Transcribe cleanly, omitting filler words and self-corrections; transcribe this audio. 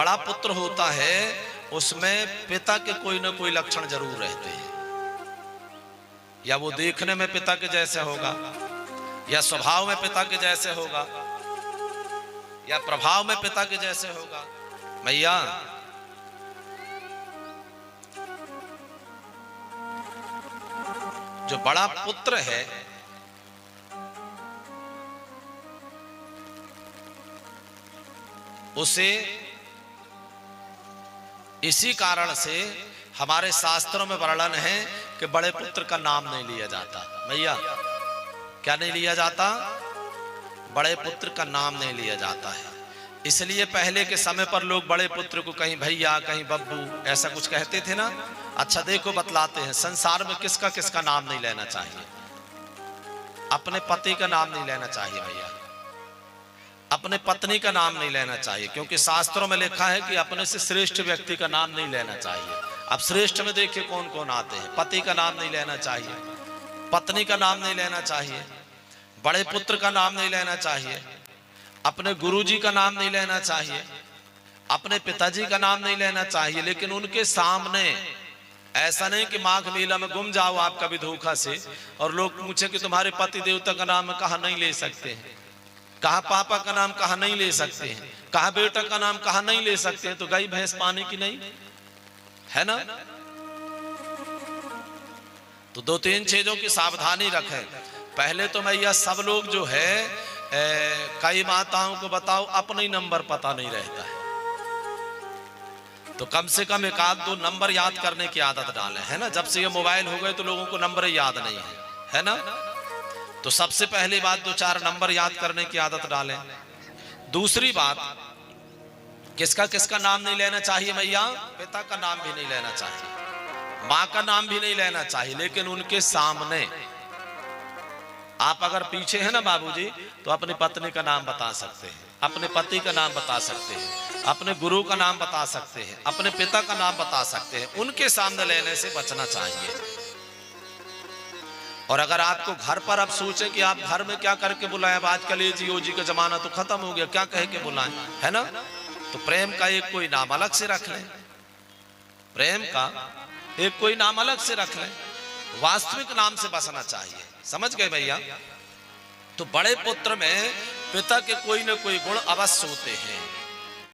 बड़ा पुत्र होता है उसमें पिता के कोई ना कोई लक्षण जरूर रहते हैं। या वो देखने में पिता के जैसे होगा, या स्वभाव में पिता के जैसे होगा, या प्रभाव में पिता के जैसे होगा। भैया जो बड़ा पुत्र है उसे इसी कारण से हमारे शास्त्रों में वर्णन है कि बड़े पुत्र का नाम नहीं लिया जाता। भैया क्या नहीं लिया जाता? बड़े पुत्र का नाम नहीं लिया जाता है। इसलिए पहले के समय पर लोग बड़े पुत्र को कहीं भैया कहीं बब्बू ऐसा कुछ कहते थे ना। अच्छा देखो बतलाते हैं, संसार में किसका किसका नाम नहीं लेना चाहिए। अपने पति का नाम नहीं लेना चाहिए भैया, अपने पत्नी का नाम नहीं लेना चाहिए, क्योंकि शास्त्रों में लिखा है कि अपने से श्रेष्ठ व्यक्ति का नाम नहीं लेना चाहिए। अब श्रेष्ठ में देखिए कौन कौन आते हैं। पति का नाम नहीं लेना चाहिए, पत्नी का नाम नहीं लेना चाहिए, बड़े पुत्र का नाम नहीं लेना चाहिए, अपने गुरुजी का नाम नहीं लेना चाहिए, अपने पिताजी का नाम नहीं लेना चाहिए। लेकिन उनके सामने ऐसा नहीं कि माघ मेला में गुम जाओ आप कभी धोखा से और लोग पूछे कि तुम्हारे पति देवता का नाम कहा नहीं ले सकते हैं, कहा पापा का नाम कहा नहीं ले सकते हैं, कहा बेटा का नाम कहा नहीं ले सकते हैं। तो गाय भैंस पानी की नहीं है ना। तो दो तीन चीजों की सावधानी रखें। पहले तो भैया सब लोग जो है कई माताओं को बताओ अपना ही नंबर पता नहीं रहता है, तो कम से कम एक आध दो नंबर याद करने की आदत डालें, है ना। जब से ये मोबाइल हो गए तो लोगों को नंबर याद नहीं है ना। तो सबसे पहली बात 2-4 नंबर याद करने की आदत डालें। दूसरी बात, किसका किसका नाम नहीं लेना चाहिए भैया? पिता का नाम भी नहीं लेना चाहिए, माँ का नाम भी नहीं लेना चाहिए। लेकिन उनके सामने आप अगर पीछे हैं ना बाबूजी, तो अपनी पत्नी का नाम बता सकते हैं, अपने पति का नाम बता सकते हैं, अपने गुरु का नाम बता सकते हैं, अपने पिता का नाम बता सकते हैं। उनके सामने लेने से बचना चाहिए। और अगर आपको घर पर अब सोचे कि आप घर में क्या करके बुलाएं, अब आजकल ये जियो जी का जमाना तो खत्म हो गया, क्या कह के बुलाएं, है ना। तो प्रेम का एक कोई नाम अलग से रख लें, प्रेम का एक कोई नाम अलग से रख लें, वास्तविक नाम से बसना चाहिए। समझ गए भैया। तो बड़े पुत्र में पिता के कोई ना कोई गुण अवश्य होते हैं।